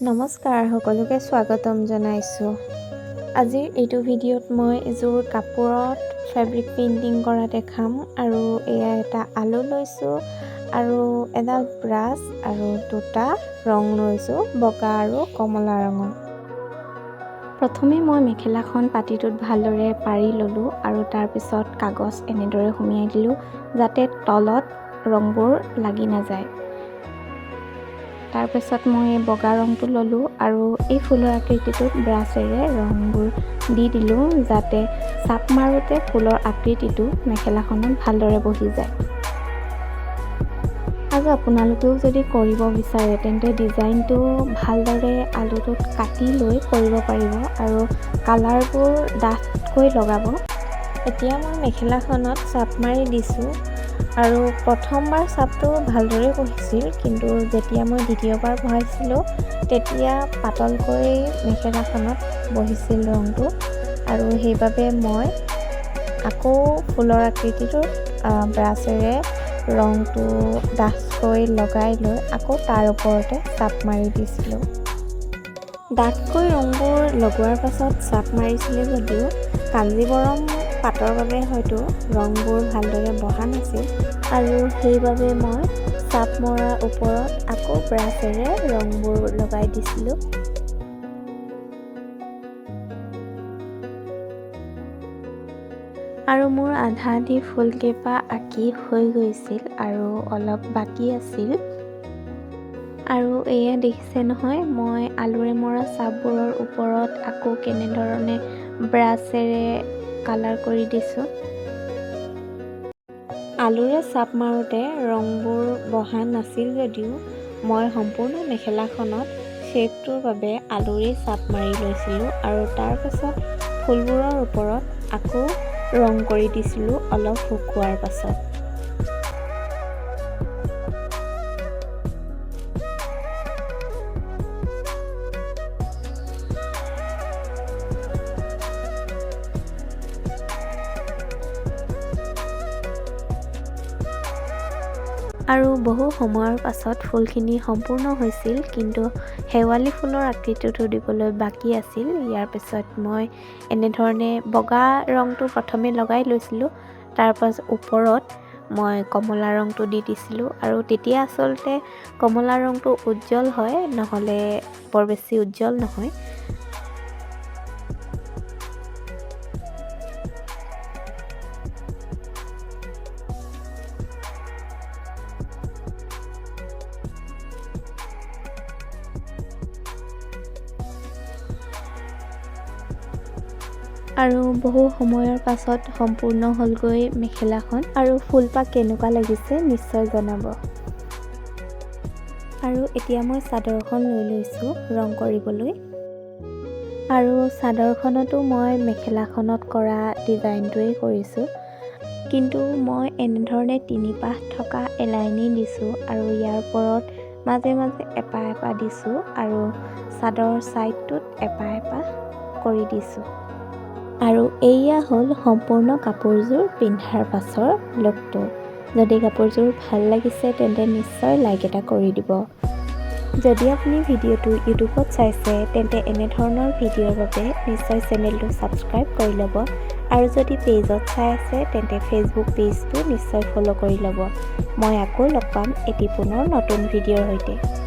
নমস্কাৰ, সকলোকে স্বাগতম জনাইছোঁ। আজিৰ এইটো ভিডিঅ'ত মই এযোৰ কাপোৰত ফেব্ৰিক পেইণ্টিং কৰা দেখাম আৰু এয়া এটা আলু লৈছোঁ আৰু এডাল ব্ৰাছ আৰু দুটা ৰং লৈছোঁ, বগা আৰু কমলা ৰঙৰ। প্ৰথমে মই মেখেলাখন পাটিটোত ভালদৰে পাৰি ল'লোঁ আৰু তাৰপিছত কাগজ এনেদৰে সুমিয়াই দিলোঁ যাতে তলত ৰংবোৰ লাগি নাযায়। তাৰপিছত মই বগা ৰংটো ল'লোঁ আৰু এই ফুলৰ আকৃতিটোত ব্ৰাছেৰে ৰংবোৰ দি দিলোঁ যাতে চাপ মাৰোঁতে ফুলৰ আকৃতিটো মেখেলাখনত ভালদৰে বহি যায়। আৰু আপোনালোকেও যদি কৰিব বিচাৰে তেন্তে ডিজাইনটো ভালদৰে আলুটোত কাটি লৈ কৰিব পাৰিব আৰু কালাৰবোৰ ডাঠকৈ লগাব। এতিয়া মই মেখেলাখনত চাপ মাৰি দিছোঁ আৰু প্ৰথমবাৰ চাপটো ভালদৰে বহিছিল, কিন্তু যেতিয়া মই দ্বিতীয়বাৰ বহাইছিলোঁ তেতিয়া পাতলকৈ মেখেলাখনত বহিছিল ৰংটো আৰু সেইবাবে মই আকৌ ফুলৰ আকৃতিটোত ব্ৰাছেৰে ৰংটো ডাঠকৈ লগাই লৈ আকৌ তাৰ ওপৰতে চাপ মাৰি দিছিলোঁ। ডাঠকৈ ৰংবোৰ লগোৱাৰ পাছত চাপ মাৰিছিলে যদিও কাঞ্জিবৰম পাতৰ বাবে হয়তো ৰংবোৰ ভালদৰে বহা নাছিল আৰু সেইবাবে মই চাপ মৰাৰ ওপৰত আকৌ ব্ৰাছেৰে ৰংবোৰ লগাই দিছিলোঁ। আৰু মোৰ আধা আধি ফুলকেইপা আঁকি হৈ গৈছিল আৰু অলপ বাকী আছিল। আৰু এয়া দেখিছে নহয়, মই আলুৰে মৰা চাপবোৰৰ ওপৰত আকৌ কেনেধৰণে ব্ৰাছেৰে কালাৰ কৰি দিছোঁ। আলুৰে চাপ মাৰোঁতে ৰংবোৰ বহা নাছিল যদিও মই সম্পূৰ্ণ মেখেলাখনত শ্বেপটোৰ বাবে আলুৰে চাপ মাৰি লৈছিলোঁ আৰু তাৰপাছত ফুলবোৰৰ ওপৰত আকৌ ৰং কৰি দিছিলোঁ অলপ শুকুৱাৰ পাছত। আৰু বহু সময়ৰ পাছত ফুলখিনি সম্পূৰ্ণ হৈছিল, কিন্তু শেৱালি ফুলৰ আকৃতিটো দিবলৈ বাকী আছিল। ইয়াৰ পিছত মই এনেধৰণে বগা ৰংটো প্ৰথমে লগাই লৈছিলোঁ, তাৰপাছত ওপৰত মই কমলা ৰংটো দি দিছিলোঁ আৰু তেতিয়া আচলতে কমলা ৰংটো উজ্জ্বল হয়, নহ'লে বৰ বেছি উজ্জ্বল নহয়। আৰু বহু সময়ৰ পাছত সম্পূৰ্ণ হ'লগৈ মেখেলাখন আৰু ফুলপাহ কেনেকুৱা লাগিছে নিশ্চয় জনাব। আৰু এতিয়া মই চাদৰখন লৈ লৈছোঁ ৰং কৰিবলৈ। আৰু চাদৰখনতো মই মেখেলাখনত কৰা ডিজাইনটোৱেই কৰিছোঁ, কিন্তু মই এনেধৰণে তিনিপাহ থকা এলাইনি দিছোঁ আৰু ইয়াৰ ওপৰত মাজে মাজে এপাহ এপাহ দিছোঁ আৰু চাদৰ ছাইডটোত এপাহ এপাহ কৰি দিছোঁ। আৰু এয়া হ'ল সম্পূৰ্ণ কাপোৰযোৰ পিন্ধাৰ পাছৰ লুকটো। যদি কাপোৰযোৰ ভাল লাগিছে তেন্তে নিশ্চয় লাইক এটা কৰি দিব। যদি আপুনি ভিডিঅ'টো ইউটিউবত চাইছে তেন্তে এনেধৰণৰ ভিডিঅ'ৰ বাবে নিশ্চয় চেনেলটো ছাবস্ক্ৰাইব কৰি ল'ব আৰু যদি পেজত চাই আছে তেন্তে ফেচবুক পেজটো নিশ্চয় ফ'ল' কৰি ল'ব। মই আকৌ লগ পাম এটি পুনৰ নতুন ভিডিঅ'ৰ সৈতে।